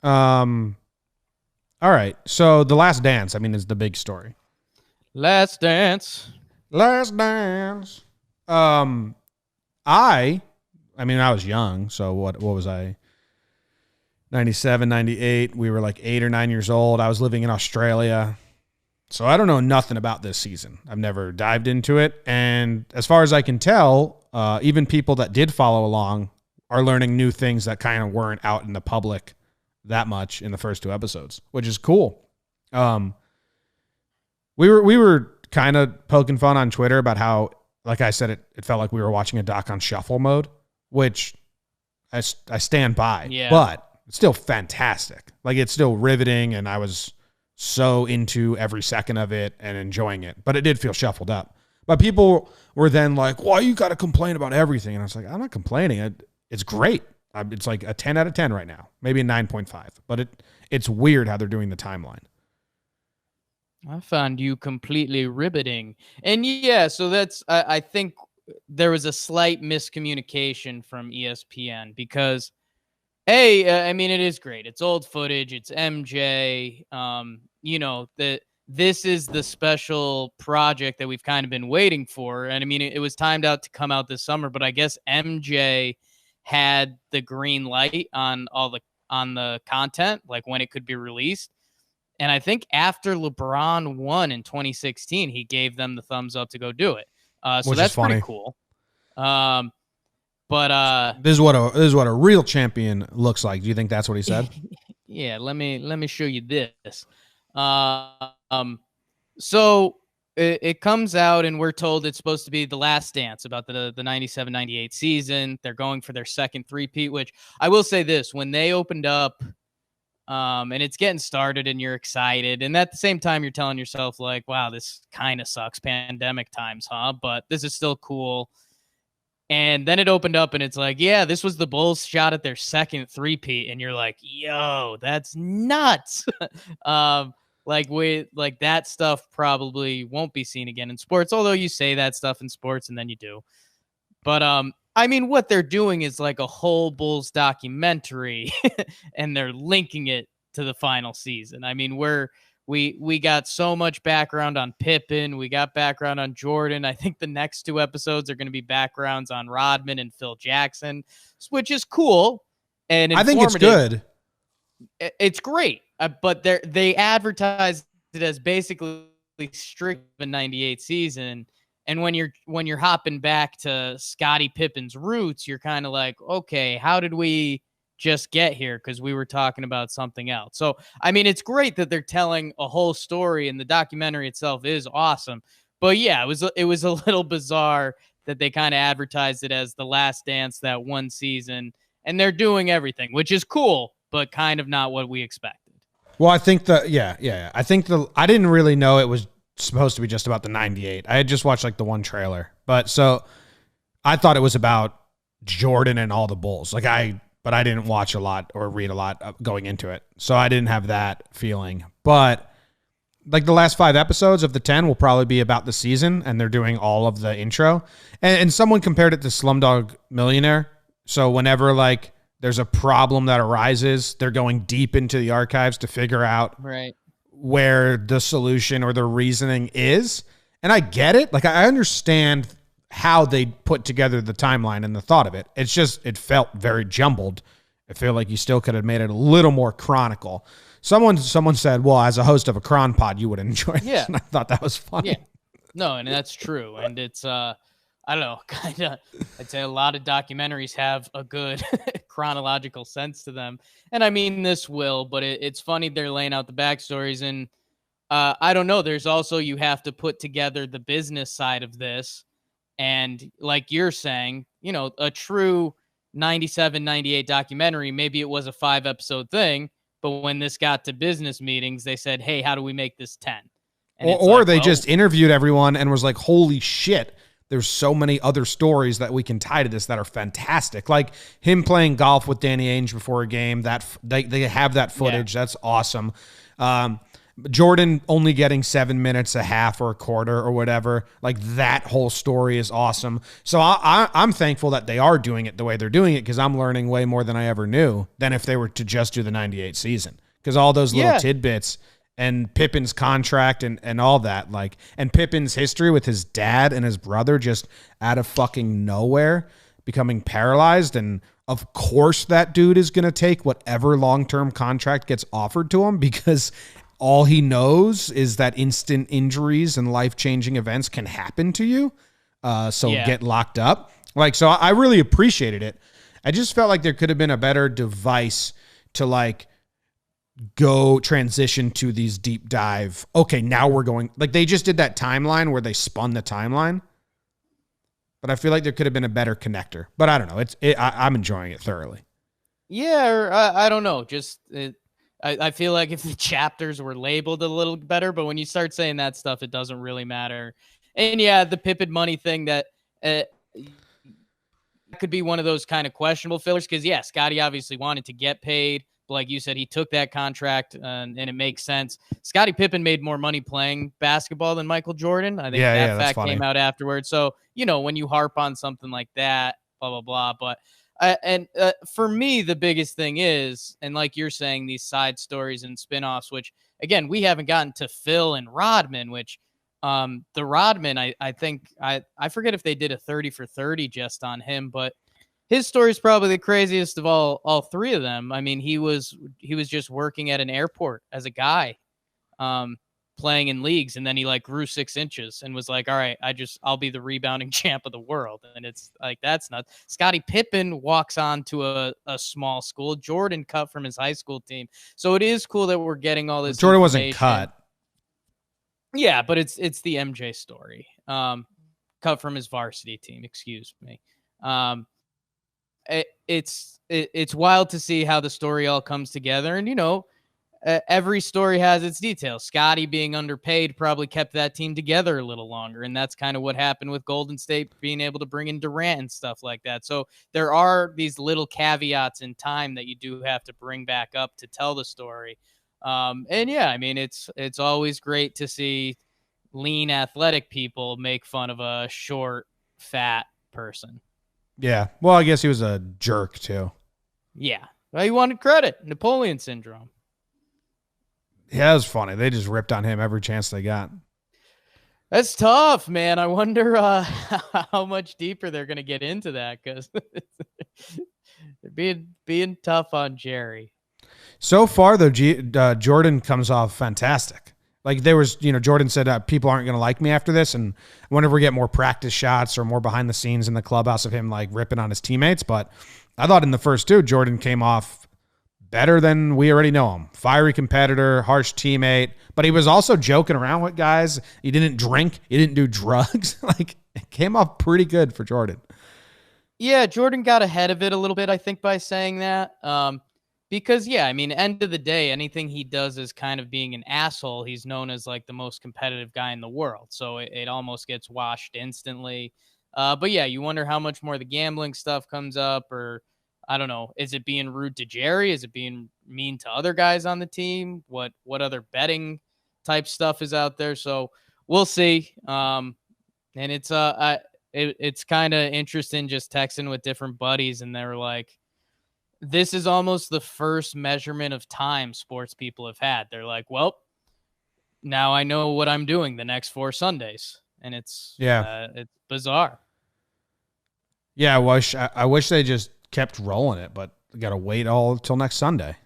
All right. So The Last Dance, I mean, is the big story. Last Dance. Last Dance. I mean, I was young, so what was I? 97, 98. We were like 8 or 9 years old. I was living in Australia. So I don't know nothing about this season. I've never dived into it. And as far as I can tell, even people that did follow along are learning new things that kind of weren't out in the public that much in the first 2 episodes, which is cool. We were kind of poking fun on Twitter about how, like I said, it felt like we were watching a doc on shuffle mode, which I stand by. Yeah. But it's still fantastic. Like, it's still riveting, and I was so into every second of it and enjoying it. But it did feel shuffled up. But people were then like, "Why you got to complain about everything?" And I was like, "I'm not complaining. It's great. It's like a 10 out of 10 right now, maybe a 9.5. But it's weird how they're doing the timeline." I found you completely riveting. And yeah, so that's, I think there was a slight miscommunication from ESPN because, I mean, it is great. It's old footage. It's MJ. This is the special project that we've kind of been waiting for. And I mean, it was timed out to come out this summer, but I guess MJ had the green light on the content, like when it could be released. And I think after LeBron won in 2016, he gave them the thumbs up to go do it. So that's pretty cool. But this is what a real champion looks like. Do you think that's what he said? Yeah, let me show you this. So it comes out, and we're told it's supposed to be The Last Dance, about the 97-98 season. They're going for their second three-peat, which I will say this: when they opened up, and it's getting started, and you're excited, and at the same time you're telling yourself like, "Wow, this kind of sucks, pandemic times, huh?" But this is still cool. And then it opened up, and it's like, yeah, this was the Bulls' shot at their second three-peat, and you're like, yo, that's nuts. Like that stuff probably won't be seen again in sports, although you say that stuff in sports and then you do. But I mean, what they're doing is like a whole Bulls documentary, and they're linking it to the final season. I mean, we got so much background on Pippen. We got background on Jordan. I think the next 2 episodes are going to be backgrounds on Rodman and Phil Jackson, which is cool and I think it's good. It's great, but they advertised it as basically strict the 98 season. And when you're hopping back to Scottie Pippen's roots, you're kind of like, okay, how did we just get here? Because we were talking about something else. So, I mean, it's great that they're telling a whole story, and the documentary itself is awesome. But yeah, it was a little bizarre that they kind of advertised it as The Last Dance, that one season, and they're doing everything, which is cool, but kind of not what we expected. Well, I think I didn't really know it was supposed to be just about the 98. I had just watched like the one trailer, but so I thought it was about Jordan and all the Bulls. But I didn't watch a lot or read a lot going into it, so I didn't have that feeling. But like the last 5 episodes of the 10 will probably be about the season, and they're doing all of the intro. And someone compared it to Slumdog Millionaire. So whenever like there's a problem that arises, they're going deep into the archives to figure out where the solution or the reasoning is. And I get it. Like, I understand how they put together the timeline and the thought of it. It's just, it felt very jumbled. I feel like you still could have made it a little more chronicle. Someone said, well, as a host of a Cron pod, you would enjoy this. Yeah. And I thought that was funny. Yeah. No, and that's true. And it's, I don't know, kind of, I'd say a lot of documentaries have a good chronological sense to them. And I mean, this will, but it's funny they're laying out the backstories. And I don't know, there's also, you have to put together the business side of this. And like you're saying, you know, a true 97, 98 documentary, maybe it was a 5-episode thing, but when this got to business meetings, they said, hey, how do we make this 10? Or they just interviewed everyone and was like, holy shit, there's so many other stories that we can tie to this that are fantastic. Like him playing golf with Danny Ainge before a game, that they have that footage. Yeah. That's awesome. Jordan only getting 7 minutes, a half or a quarter or whatever. Like that whole story is awesome. So I'm thankful that they are doing it the way they're doing it, because I'm learning way more than I ever knew than if they were to just do the 98 season. Because all those little tidbits and Pippen's contract and all that, like, and Pippen's history with his dad and his brother just out of fucking nowhere becoming paralyzed. And of course that dude is going to take whatever long-term contract gets offered to him, because all he knows is that instant injuries and life-changing events can happen to you. Get locked up. Like, so I really appreciated it. I just felt like there could have been a better device to like go transition to these deep dive. Okay, now we're going, like they just did that timeline where they spun the timeline. But I feel like there could have been a better connector. But I don't know. I'm enjoying it thoroughly. Yeah, or I don't know. I feel like if the chapters were labeled a little better, but when you start saying that stuff, it doesn't really matter. And yeah, the Pippen money thing, that could be one of those kind of questionable fillers, because yeah, Scotty obviously wanted to get paid, but like you said, he took that contract, and it makes sense. Scottie Pippen made more money playing basketball than Michael Jordan. I think that fact came out afterwards. So, you know, when you harp on something like that, blah, blah, blah. But for me, the biggest thing is, and like you're saying, these side stories and spinoffs, which again, we haven't gotten to Phil and Rodman, which the Rodman, I think I forget if they did a 30 for 30 just on him, but his story is probably the craziest of all three of them. I mean, he was just working at an airport as a guy, playing in leagues, and then he like grew 6 inches and was like, all right, I'll be the rebounding champ of the world. And it's like, that's nuts. Scottie Pippen walks on to a small school. Jordan cut from his high school team. So it is cool that we're getting all this. Jordan wasn't cut. Yeah, but it's the MJ story. Cut from his varsity team, excuse me. It's wild to see how the story all comes together. And, you know, every story has its details. Scotty being underpaid probably kept that team together a little longer. And that's kind of what happened with Golden State being able to bring in Durant and stuff like that. So there are these little caveats in time that you do have to bring back up to tell the story. And yeah, I mean, it's always great to see lean athletic people make fun of a short, fat person. Yeah. Well, I guess he was a jerk too. Yeah. Well, he wanted credit. Napoleon syndrome. Yeah, it was funny. They just ripped on him every chance they got. That's tough, man. I wonder how much deeper they're going to get into that, because they're being tough on Jerry. So far, though, Jordan comes off fantastic. Like there was, you know, Jordan said people aren't going to like me after this, and I wonder if we get more practice shots or more behind the scenes in the clubhouse of him like ripping on his teammates. But I thought in the first two, Jordan came off better than we already know him. Fiery competitor, harsh teammate, but he was also joking around with guys. He didn't drink. He didn't do drugs. Like it came off pretty good for Jordan. Yeah, Jordan got ahead of it a little bit, I think, by saying that. Because, yeah, I mean, end of the day, anything he does is kind of being an asshole. He's known as like the most competitive guy in the world. So it almost gets washed instantly. But yeah, you wonder how much more the gambling stuff comes up, or I don't know. Is it being rude to Jerry? Is it being mean to other guys on the team? What other betting type stuff is out there? So we'll see. And it's kind of interesting just texting with different buddies, and they're like, this is almost the first measurement of time sports people have had. They're like, well, now I know what I'm doing the next 4 Sundays. And it's bizarre. Yeah, I wish they just kept rolling it, but got to wait all till next Sunday.